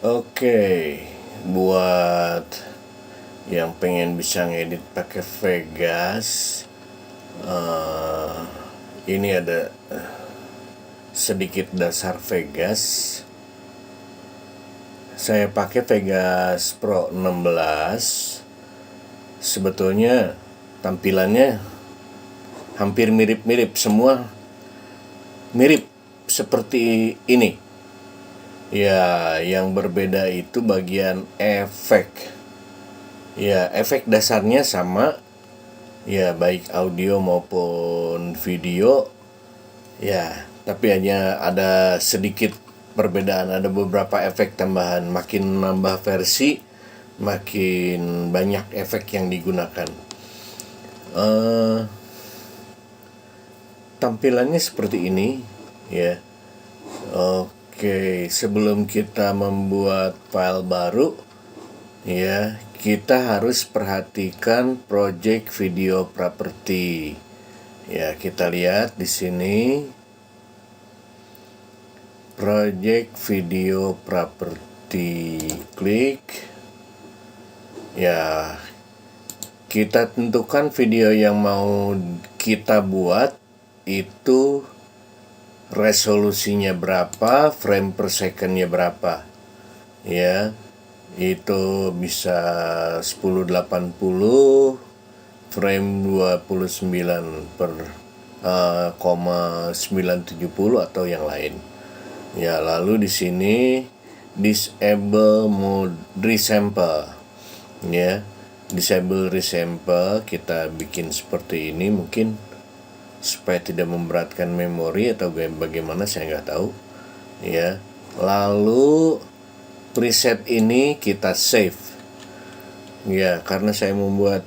Oke, buat yang pengen bisa ngedit pakai Vegas, eh, ini ada sedikit dasar Vegas. Saya pakai Vegas Pro 16. Sebetulnya tampilannya hampir mirip-mirip, semua mirip seperti ini. Ya, yang berbeda itu bagian efek. Ya, efek dasarnya sama. Ya, baik audio maupun video. Ya, tapi hanya ada sedikit perbedaan. Ada beberapa efek tambahan. Makin nambah versi, makin banyak efek yang digunakan. Tampilannya seperti ini. Ya, oke. Sebelum kita membuat file baru, ya, kita harus perhatikan project video property. Ya, kita lihat di sini project video property, klik. Ya, kita tentukan video yang mau kita buat itu resolusinya berapa, frame per secondnya berapa. Ya, itu bisa 1080 frame 29 per 970 atau yang lain. Ya, lalu di sini disable mode resample. Ya, disable resample kita bikin seperti ini, mungkin supaya tidak memberatkan memori atau bagaimana, saya nggak tahu. Ya, lalu preset ini kita save. Ya, karena saya buat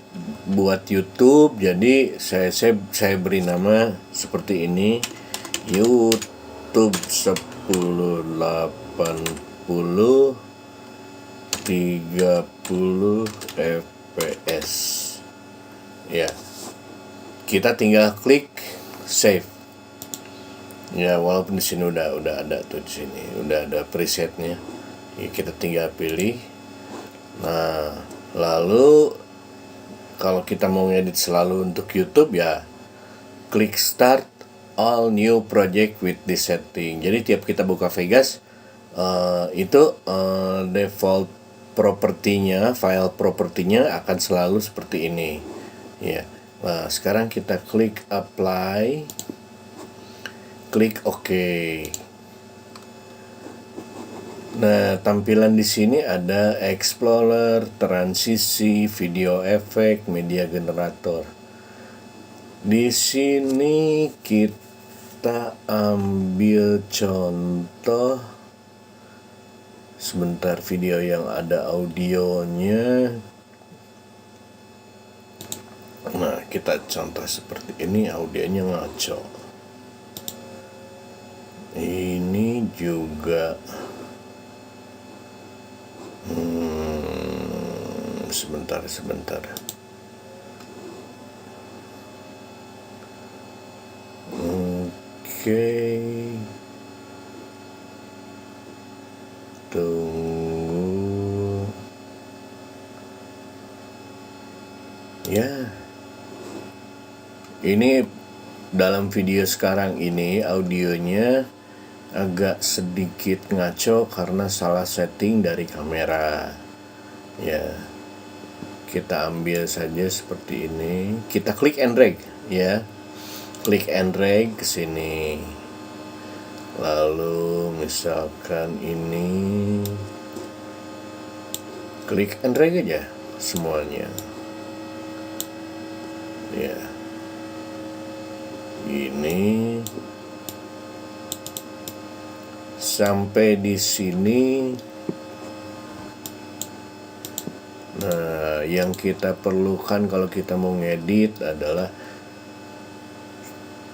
YouTube, jadi saya beri nama seperti ini, YouTube 1080 30 fps. Ya, kita tinggal klik save. Ya, walaupun di sini udah ada tuh, di sini udah ada presetnya. Ya, kita tinggal pilih. Nah, lalu kalau kita mau ngedit selalu untuk YouTube, ya klik start all new project with this setting. Jadi tiap kita buka Vegas, default propertinya, file propertinya akan selalu seperti ini. Ya. Nah, sekarang kita klik apply, klik OK. Nah, tampilan di sini ada Explorer, transisi, video efek, media generator. Di sini kita ambil contoh sebentar video yang ada audionya. Nah, kita contoh seperti ini, audionya ngaco. Ini juga sebentar. Oke. Tunggu. Ya. Ini dalam video sekarang ini audionya agak sedikit ngaco karena salah setting dari kamera. Ya, kita ambil saja seperti ini. Kita klik and drag, ya. Klik and drag ke sini. Lalu misalkan ini, klik and drag aja semuanya. Ya. Ini sampai di sini. Nah, yang kita perlukan kalau kita mau ngedit adalah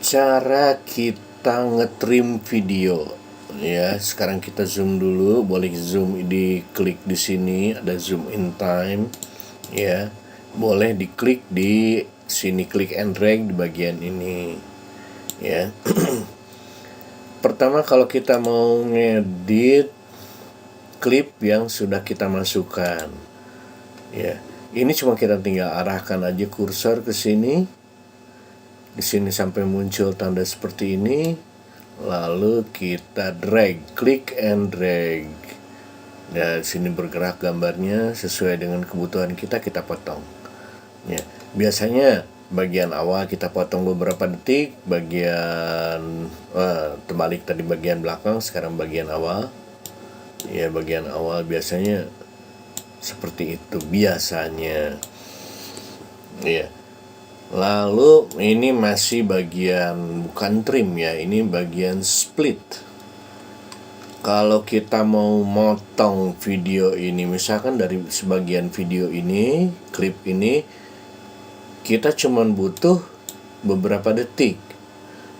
cara kita ngetrim video. Ya, sekarang kita zoom dulu, boleh zoom, diklik di sini ada zoom in time. Ya, boleh diklik di sini, klik and drag di bagian ini. Ya. Pertama, kalau kita mau ngedit klip yang sudah kita masukkan. Ya, ini cuma kita tinggal arahkan aja kursor ke sini. Di sini sampai muncul tanda seperti ini. Lalu kita drag, klik and drag. Nah, sini bergerak gambarnya sesuai dengan kebutuhan kita potong. Ya, biasanya bagian awal kita potong beberapa detik, bagian terbalik tadi bagian belakang, sekarang bagian awal. Ya, bagian awal biasanya seperti itu biasanya. Ya. Lalu ini masih bagian bukan trim ya, ini bagian split. Kalau kita mau motong video ini, misalkan dari sebagian video ini, klip ini, kita cuman butuh beberapa detik.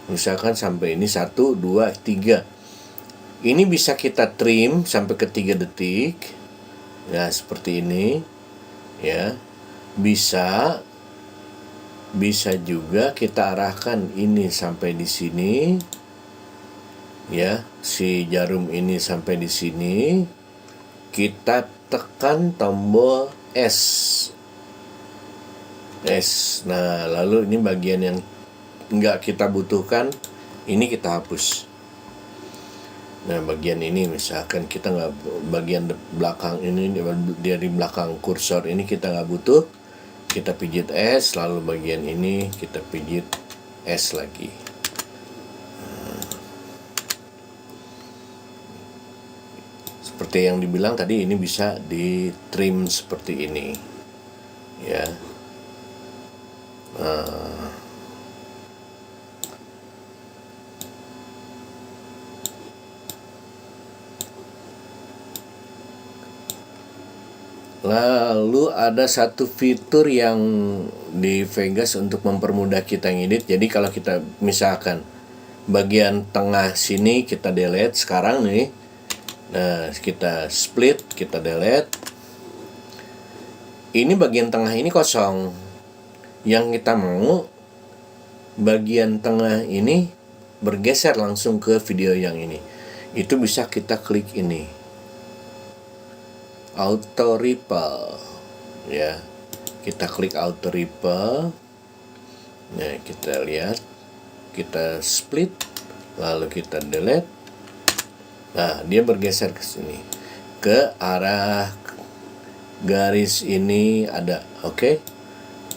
Misalkan sampai ini 1, 2, 3. Ini bisa kita trim sampai ke 3 detik. Nah, seperti ini. Ya. Bisa juga kita arahkan ini sampai di sini. Ya, si jarum ini sampai di sini. Kita tekan tombol S. Nah, lalu ini bagian yang nggak kita butuhkan, ini kita hapus. Nah, bagian ini misalkan kita nggak, bagian belakang ini dari belakang kursor ini kita nggak butuh, kita pijit S, lalu bagian ini kita pijit S lagi. Seperti yang dibilang tadi, ini bisa di trim seperti ini, ya. Lalu ada satu fitur yang di Vegas untuk mempermudah kita ngedit. Jadi kalau kita misalkan bagian tengah sini kita delete sekarang nih. Nah, kita split, kita delete. Ini bagian tengah ini kosong. Yang kita mau bagian tengah ini bergeser langsung ke video yang ini. Itu bisa kita klik ini. Auto ripple. Ya. Kita klik auto ripple. Nah, kita lihat. Kita split, lalu kita delete. Nah, dia bergeser ke sini, ke arah garis ini ada, oke?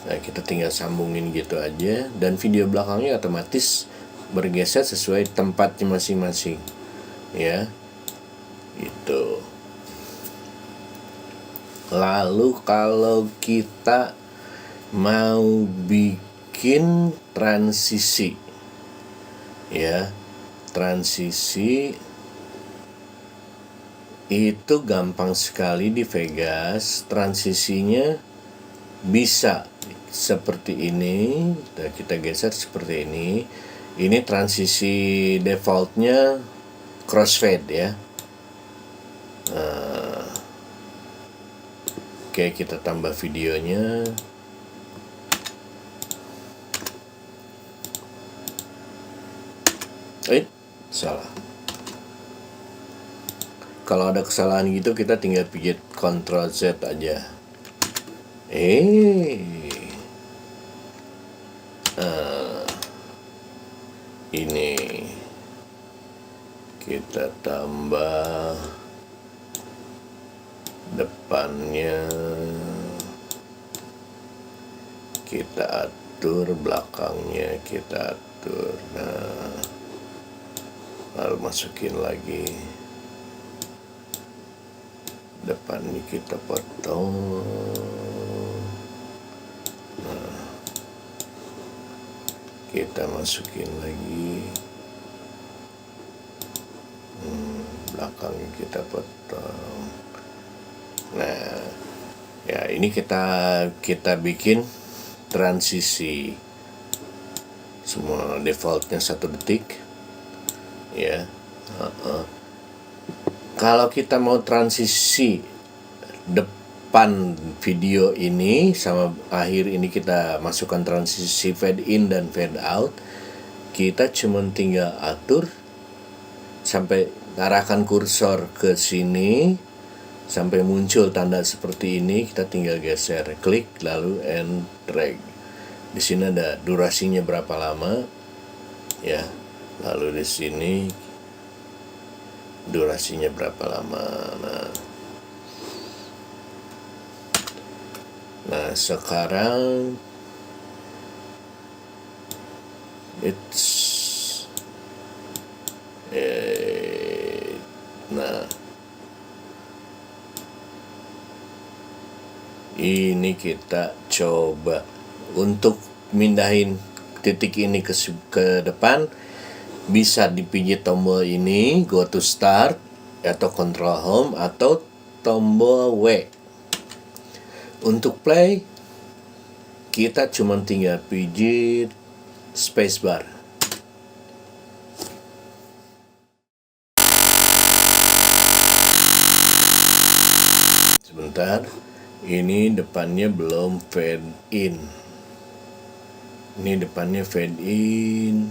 Nah, kita tinggal sambungin gitu aja, dan video belakangnya otomatis bergeser sesuai tempatnya masing-masing, ya. Itu. Lalu kalau kita mau bikin transisi, ya, transisi itu gampang sekali di Vegas. Transisinya bisa seperti ini. Kita geser seperti ini. Ini transisi defaultnya crossfade ya. Oke, kita tambah videonya. Salah. Kalau ada kesalahan gitu, kita tinggal pijit Ctrl Z aja. Ini kita tambah depannya, kita atur belakangnya, kita atur. Nah, lalu masukin lagi. Depan ini kita potong. Nah, kita masukin lagi. Belakangnya kita potong. Nah, ya ini kita bikin transisi. Semua defaultnya 1 detik. Ya. Kalau kita mau transisi depan video ini sama akhir ini, kita masukkan transisi fade in dan fade out. Kita cuma tinggal atur sampai arahkan kursor ke sini. sampai muncul tanda seperti ini, kita tinggal geser, klik lalu and drag. Di sini ada durasinya berapa lama, ya. Lalu di sini durasinya berapa lama. Nah, sekarang ini kita coba untuk mindahin titik ini ke depan, bisa dipijit tombol ini, go to start, atau control home, atau tombol W. Untuk play, kita cuma tinggal pijit spacebar. Sebentar, ini depannya belum fade in. Ini depannya fade in.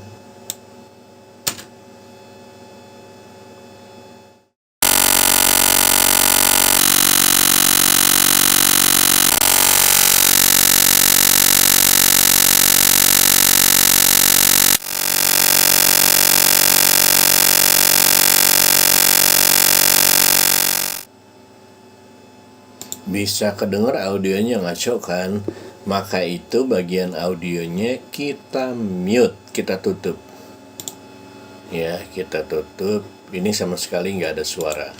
Bisa kedengar audionya ngaco kan? Maka itu bagian audionya kita mute, kita tutup. Ya, kita tutup. Ini sama sekali nggak ada suara.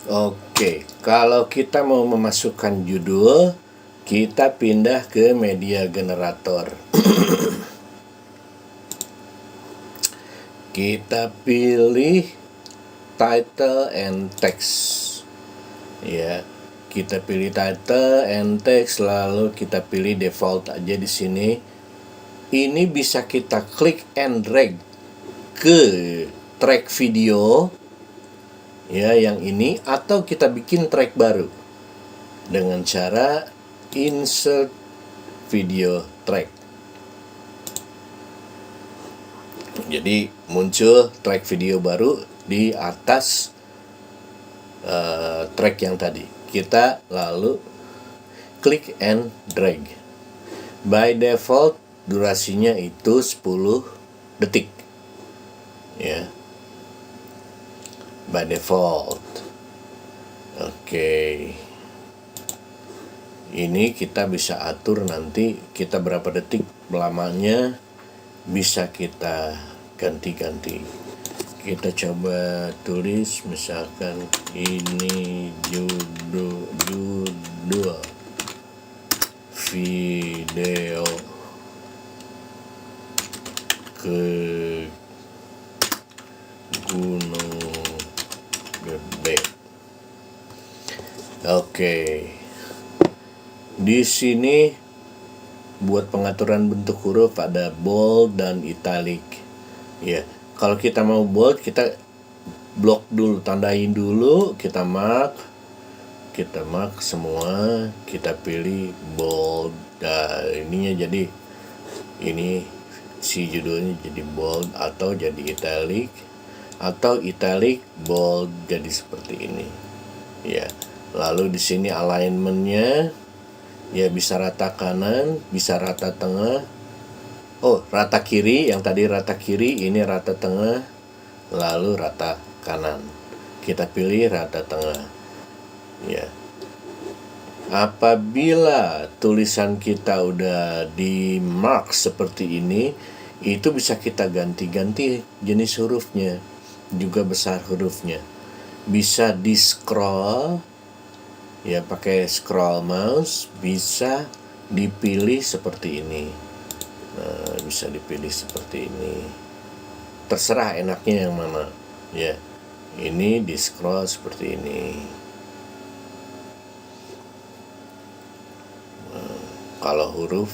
Oke, kalau kita mau memasukkan judul, kita pindah ke media generator. Kita pilih title and text. Ya, kita pilih title and text, lalu kita pilih default aja di sini. Ini bisa kita klik and drag ke track video, ya, yang ini, atau kita bikin track baru dengan cara insert video track. Jadi muncul track video baru di atas track yang tadi. Kita lalu klik and drag. By default durasinya itu 10 detik. Ya. By default. Oke. Ini kita bisa atur nanti kita berapa detik lamanya, bisa kita ganti-ganti. Kita coba tulis misalkan ini judul video ke Gunung Gede. Oke. Di sini buat pengaturan bentuk huruf ada bold dan italic. Ya, kalau kita mau bold, kita blok dulu, tandain dulu, kita mark semua, kita pilih bold. Nah, ininya jadi ini si judulnya jadi bold atau jadi italic, atau italic bold jadi seperti ini. Ya, lalu di sini alignmentnya, ya bisa rata kanan, bisa rata tengah. Oh, rata kiri, yang tadi rata kiri, ini rata tengah, lalu rata kanan. Kita pilih rata tengah. Ya. Apabila tulisan kita udah di mark seperti ini, itu bisa kita ganti-ganti jenis hurufnya, juga besar hurufnya. Bisa di scroll, ya pakai scroll mouse, bisa dipilih seperti ini. Nah, bisa dipilih seperti ini. Terserah enaknya yang mana. Ya, ini di scroll seperti ini. Nah, kalau huruf,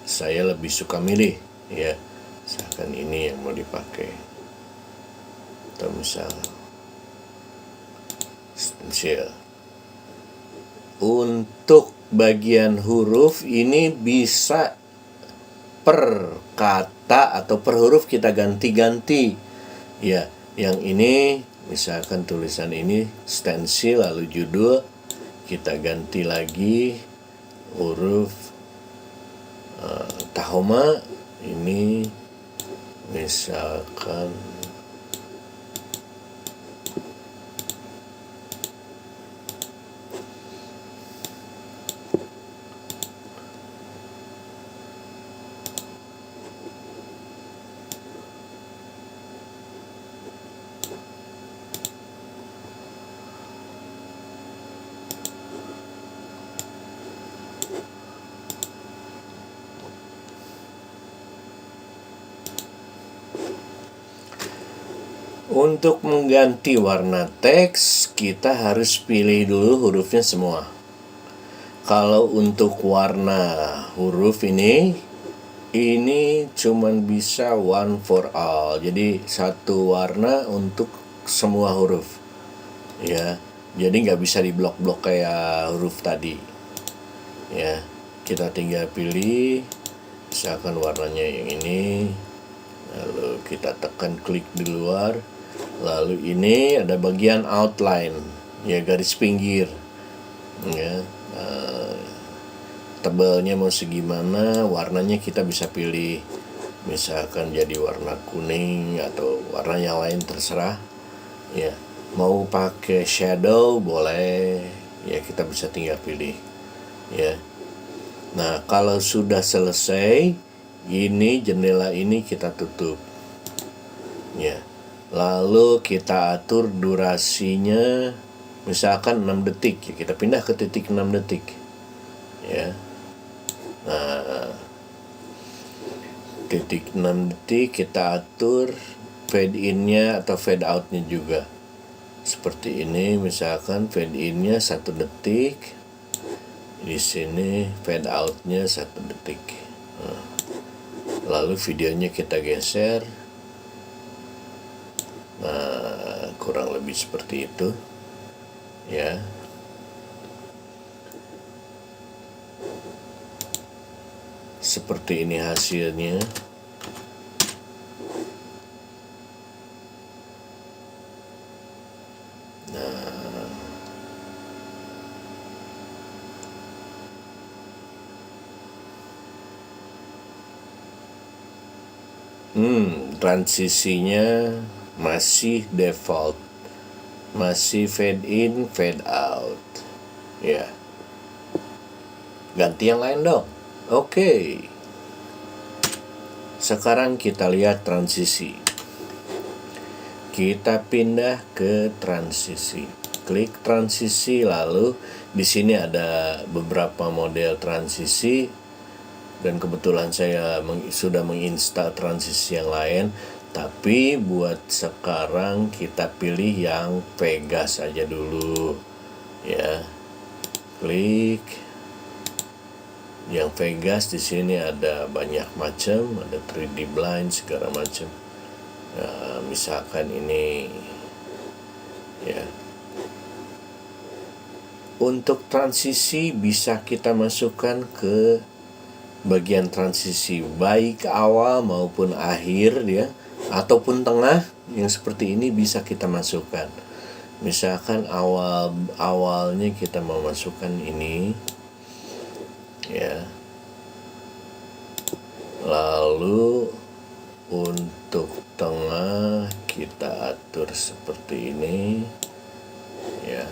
saya lebih suka milih, ya. Misalkan ini yang mau dipakai. Atau misal stencil. Untuk bagian huruf ini bisa per kata kata atau per huruf kita ganti-ganti. Ya, yang ini misalkan tulisan ini stensil, lalu judul kita ganti lagi huruf Tahoma. Ini misalkan untuk mengganti warna teks, kita harus pilih dulu hurufnya semua. Kalau untuk warna huruf ini cuman bisa one for all. Jadi satu warna untuk semua huruf. Ya, jadi nggak bisa diblok-blok kayak huruf tadi. Ya, kita tinggal pilih, misalkan warnanya yang ini, lalu kita tekan klik di luar. Lalu ini ada bagian outline, ya garis pinggir, ya tebalnya mau segimana, warnanya kita bisa pilih, misalkan jadi warna kuning atau warna yang lain terserah, ya mau pakai shadow boleh, ya kita bisa tinggal pilih, ya. Nah kalau sudah selesai, ini jendela ini kita tutup, ya. Lalu kita atur durasinya, misalkan 6 detik, ya kita pindah ke titik 6 detik. Ya. Nah, titik 6 detik kita atur fade in-nya atau fade out-nya juga. Seperti ini, misalkan fade in-nya 1 detik. Di sini fade out-nya 1 detik. Nah, lalu videonya kita geser. Nah, kurang lebih seperti itu, ya. Seperti ini hasilnya. Transisinya masih default, masih fade in, fade out, ya. Ganti yang lain dong. Oke. Sekarang kita lihat transisi. Kita pindah ke transisi. Klik transisi, lalu di sini ada beberapa model transisi, dan kebetulan saya sudah menginstal transisi yang lain. Tapi buat sekarang kita pilih yang Vegas aja dulu, ya. Klik yang Vegas. Di sini ada banyak macam, ada 3D blind segala macam. Ya, misalkan ini, ya. Untuk transisi bisa kita masukkan ke bagian transisi, baik awal maupun akhir, ya, ataupun tengah. Yang seperti ini bisa kita masukkan. Misalkan awalnya kita mau masukkan ini, ya. Lalu untuk tengah kita atur seperti ini, ya.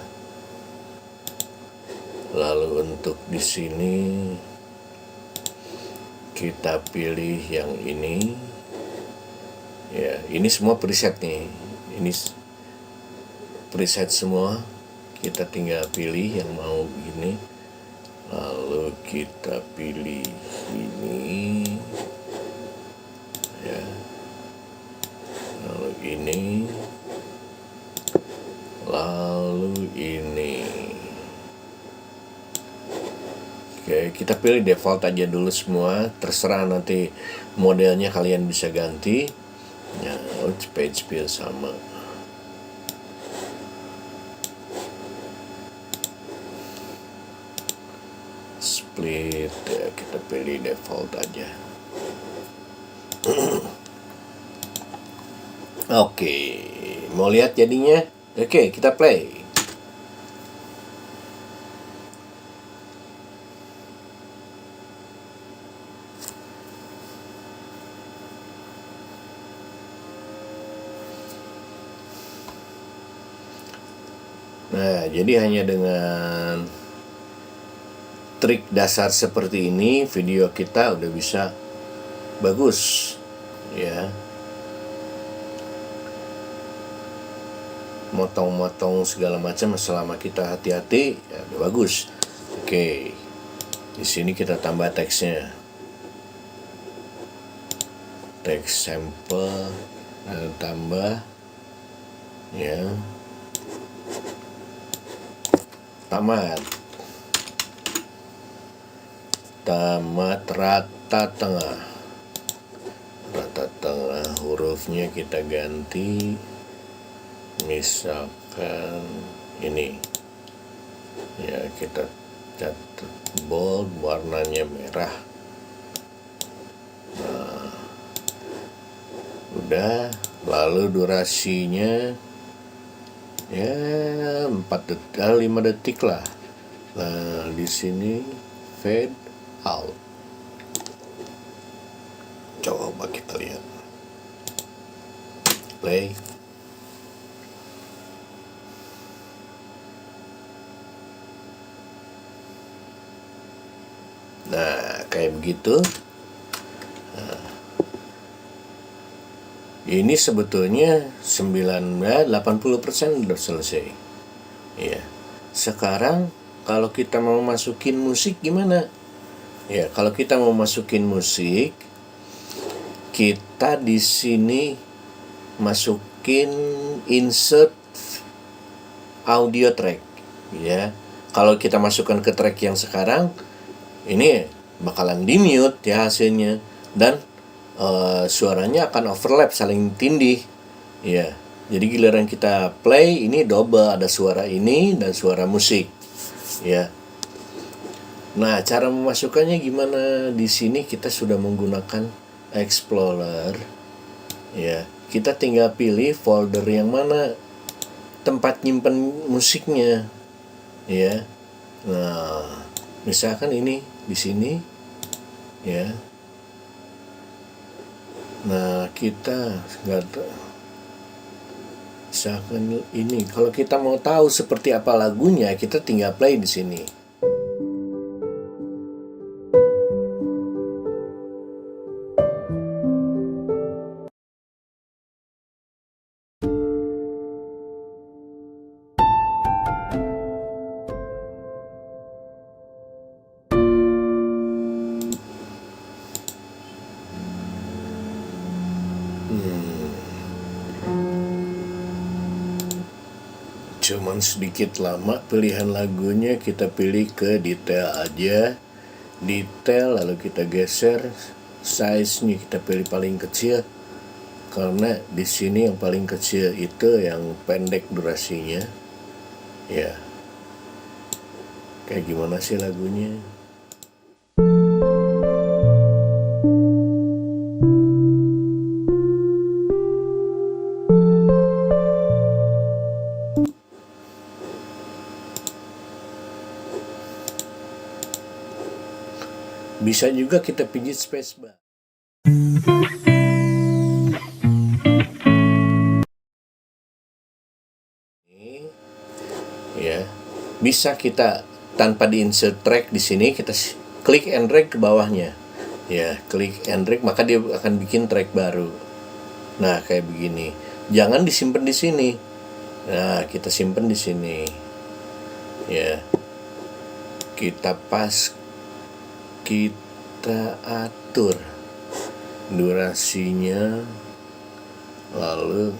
Lalu untuk di sini kita pilih yang ini, ya. Ini semua preset nih, ini preset semua. Kita tinggal pilih yang mau ini, lalu kita pilih ini, ya. Lalu ini, lalu ini. Oke, kita pilih default aja dulu semua. Terserah nanti modelnya kalian bisa ganti. Ya, page view sama. Split, ya, kita pilih default aja. Oke, mau lihat jadinya? Oke, kita play. Nah, jadi hanya dengan trik dasar seperti ini video kita udah bisa bagus ya. Motong-motong segala macam selama kita hati-hati ya udah bagus. Oke. Di sini kita tambah teksnya. Teks sampel dan tambah ya. Tamat rata tengah hurufnya kita ganti, misalkan ini ya, kita catat bold, warnanya merah. Nah, udah. Lalu durasinya ya 5 detik lah. Nah, di sini fade out. Coba kita lihat. Play. Nah, kayak begitu. Nah, ini sebetulnya 80% udah selesai. Ya. Sekarang kalau kita mau masukin musik gimana? Ya, kalau kita mau masukin musik, kita di sini masukin insert audio track. Ya. Kalau kita masukkan ke track yang sekarang, ini bakalan di mute ya hasilnya, dan suaranya akan overlap, saling tindih ya. Jadi giliran kita play ini double, ada suara ini dan suara musik ya. Nah, cara memasukkannya gimana? Di sini kita sudah menggunakan Explorer ya. Kita tinggal pilih folder yang mana tempat nyimpen musiknya ya. Nah, misalkan ini di sini ya. Nah, kita misalkan ini, kalau kita mau tahu seperti apa lagunya, kita tinggal play di sini. Cuman sedikit lama pilihan lagunya, kita pilih ke detail aja. Detail, lalu kita geser size-nya, kita pilih paling kecil. Karena di sini yang paling kecil itu yang pendek durasinya. Ya. Kayak gimana sih lagunya? Bisa juga kita pijit spacebar. Ini ya. Bisa kita tanpa di insert track di sini, kita klik and drag ke bawahnya. Ya, klik and drag, maka dia akan bikin track baru. Nah, kayak begini. Jangan disimpan di sini. Nah, kita simpan di sini. Ya. Kita atur durasinya, lalu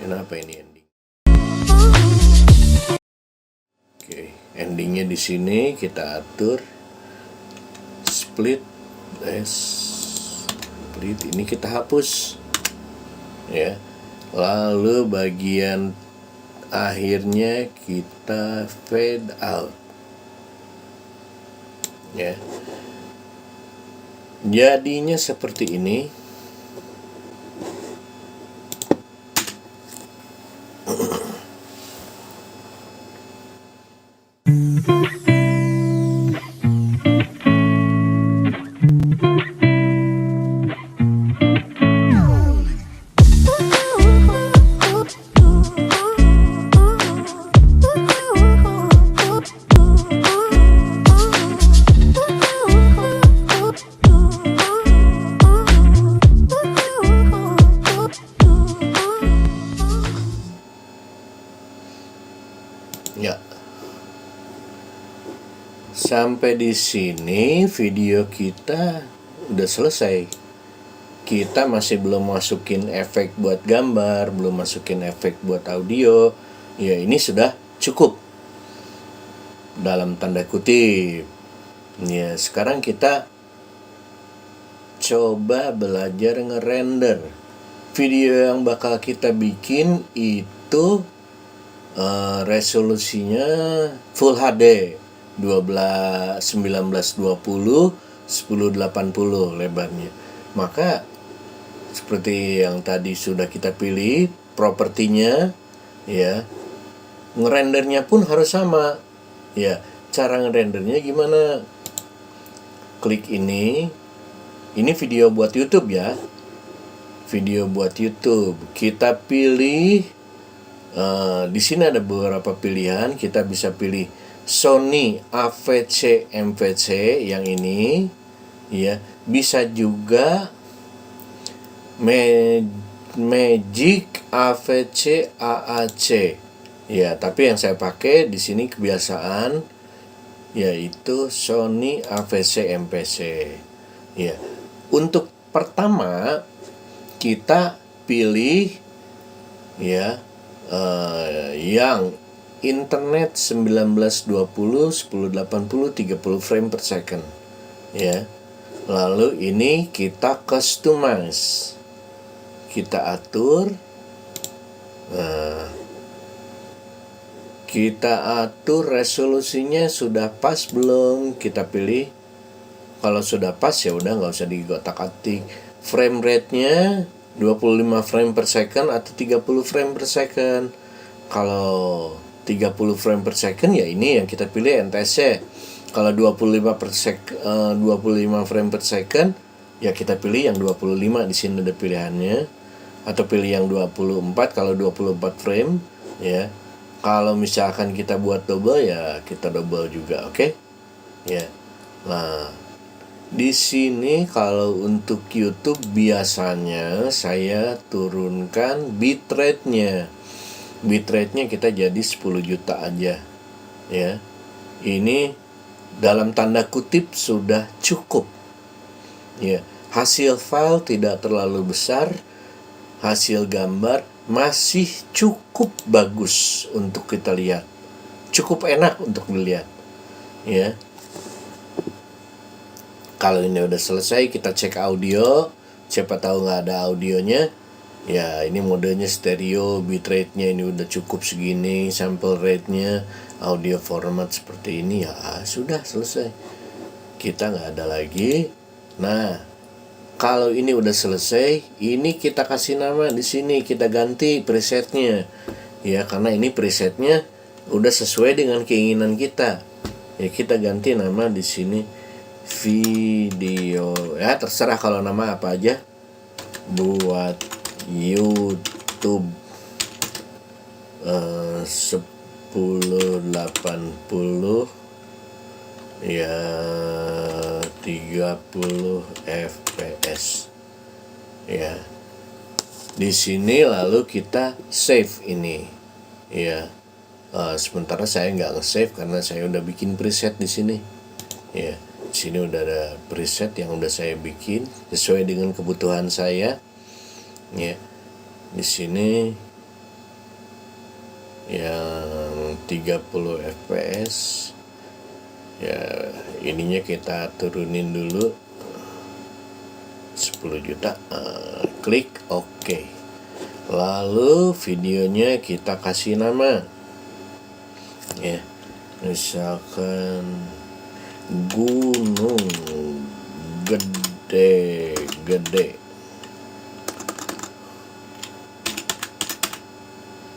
kenapa ini ending? Oke, endingnya di sini kita atur split ini kita hapus ya. Lalu bagian akhirnya kita fade out ya. Jadinya seperti ini. sampai di sini video kita udah selesai. Kita masih belum masukin efek buat gambar, belum masukin efek buat audio. Ya, ini sudah cukup dalam tanda kutip. Ya, sekarang kita coba belajar ngerender. Video yang bakal kita bikin itu resolusinya Full HD 1920 1080 lebarnya. Maka seperti yang tadi sudah kita pilih propertinya, ya, ngerendernya pun harus sama. Ya, cara ngerendernya gimana? Klik ini video buat YouTube ya. Video buat YouTube. Kita pilih di sini ada beberapa pilihan. Kita bisa pilih Sony AVC MVC yang ini, ya. Bisa juga Magic AVC AAC. Ya, tapi yang saya pakai di sini kebiasaan yaitu Sony AVC MVC. Ya. Untuk pertama kita pilih ya yang internet 1920 1080 30 frame per second, ya. Lalu ini kita customize, kita atur, resolusinya sudah pas belum, kita pilih. Kalau sudah pas ya udah, nggak usah digotak-atik. Frame rate-nya 25 frame per second atau 30 frame per second. Kalau 30 frame per second ya ini yang kita pilih NTSC. Kalau 25 frame per second ya kita pilih yang 25, di sini ada pilihannya. Atau pilih yang 24 kalau 24 frame, ya. Kalau misalkan kita buat double ya kita double juga, oke? Ya. Nah, di sini kalau untuk YouTube biasanya saya turunkan bitrate-nya. Bitrate-nya kita jadi 10 juta aja, ya. Ini dalam tanda kutip sudah cukup. Ya, hasil file tidak terlalu besar, hasil gambar masih cukup bagus untuk kita lihat. Cukup enak untuk dilihat, ya. Kalau ini udah selesai, kita cek audio. Siapa tahu nggak ada audionya. Ya, ini modenya stereo, bitrate-nya ini udah cukup segini, sample rate-nya, audio format seperti ini, ya sudah selesai. Kita nggak ada lagi. Nah, kalau ini udah selesai, ini kita kasih nama di sini, kita ganti presetnya. Ya, karena ini presetnya udah sesuai dengan keinginan kita. Ya, kita ganti nama di sini video, ya terserah kalau nama apa aja. Buat YouTube 1080 ya 30 fps, ya. Di sini lalu kita save ini, ya. Sementara saya nggak nge-save karena saya udah bikin preset di sini, ya. Di sini udah ada preset yang udah saya bikin sesuai dengan kebutuhan saya, ya. Di sini yang 30 fps, ya. Ininya kita turunin dulu 10 juta, klik OK. Lalu videonya kita kasih nama, ya, misalkan Gunung Gede,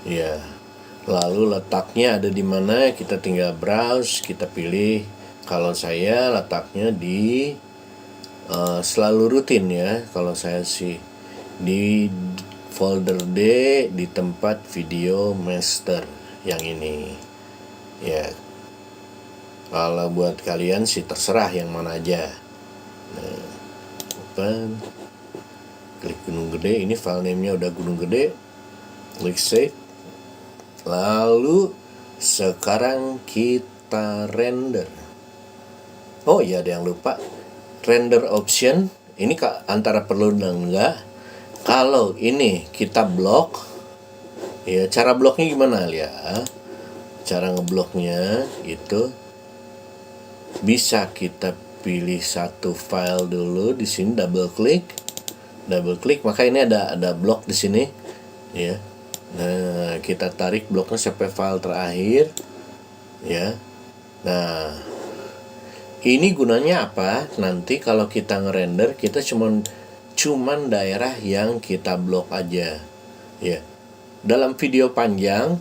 ya. Lalu letaknya ada di mana, kita tinggal browse, kita pilih. Kalau saya letaknya di selalu rutin, ya. Kalau saya sih di folder D di tempat video master yang ini, ya. Kalau buat kalian sih terserah yang mana aja. Nah, open, klik Gunung Gede. Ini file name-nya udah Gunung Gede. Klik save. Lalu sekarang kita render. Oh iya, ada yang lupa. Render option ini antara perlu dan enggak. Kalau ini kita blok, ya cara bloknya gimana ya? Cara ngebloknya itu bisa kita pilih satu file dulu di sini, double klik, maka ini ada blok di sini, ya. Nah, kita tarik bloknya sampai file terakhir, ya. Nah, ini gunanya apa? Nanti kalau kita ngerender, kita cuman daerah yang kita blok aja, ya. Dalam video panjang,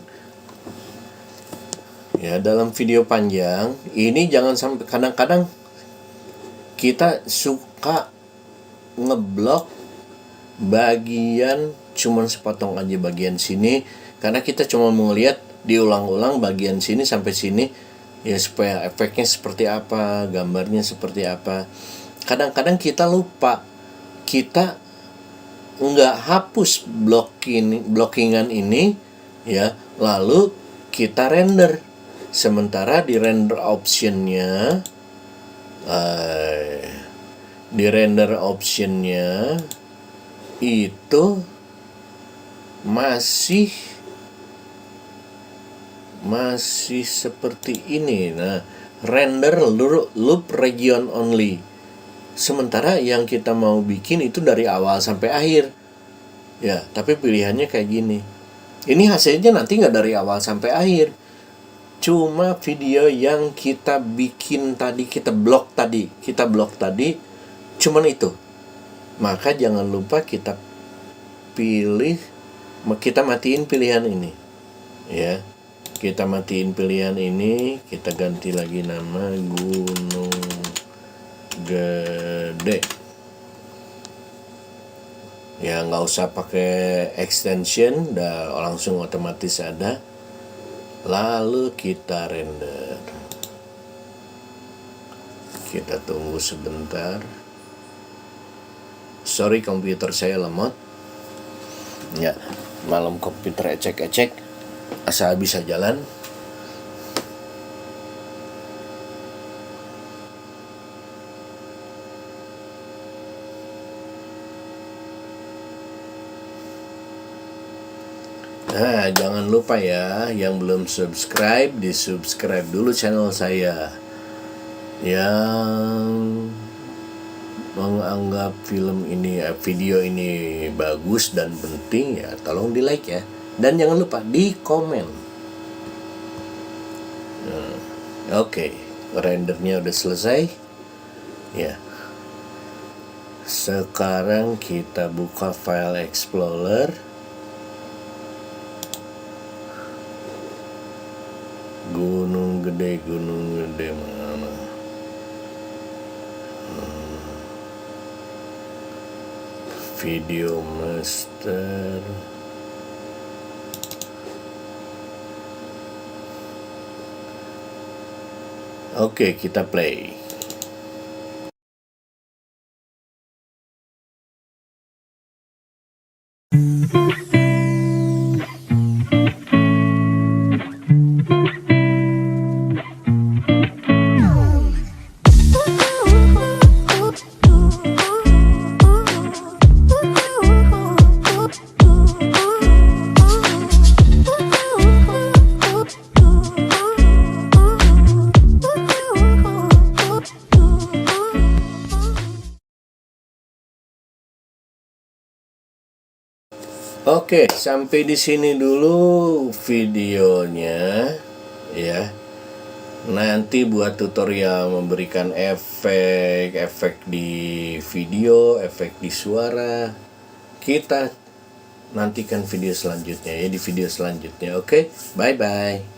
ini jangan sampai, kadang-kadang kita suka ngeblok bagian cuman sepotong aja bagian sini, karena kita cuma mau lihat diulang-ulang bagian sini sampai sini, ya, supaya efeknya seperti apa, gambarnya seperti apa. Kadang-kadang kita lupa, kita nggak hapus blockingan ini, ya, lalu kita render. Sementara di render optionnya itu masih seperti ini. Nah, render loop region only. Sementara yang kita mau bikin itu dari awal sampai akhir, ya, tapi pilihannya kayak gini. Ini hasilnya nanti nggak dari awal sampai akhir, cuma video yang kita bikin tadi, kita blok tadi, cuman itu. Maka jangan lupa kita matiin pilihan ini, ya. Kita matiin pilihan ini, kita ganti lagi nama Gunung Gede. Ya, nggak usah pakai extension, udah langsung otomatis ada. Lalu kita render. Kita tunggu sebentar. Sorry, komputer saya lemot. Ya, malam komputer ecek-ecek, asal bisa jalan. Nah, jangan lupa ya, yang belum subscribe, di-subscribe dulu channel saya. Yang menganggap video ini bagus dan penting, ya tolong di like ya. Dan jangan lupa di komen. Oke, rendernya udah selesai. Ya. Sekarang kita buka file Explorer. Gunung Gede mana? Video master. Oke, kita play. Oke, sampai di sini dulu videonya, ya. Nanti buat tutorial memberikan efek di video, efek di suara, kita nantikan video selanjutnya ya, di video selanjutnya. Oke, bye bye.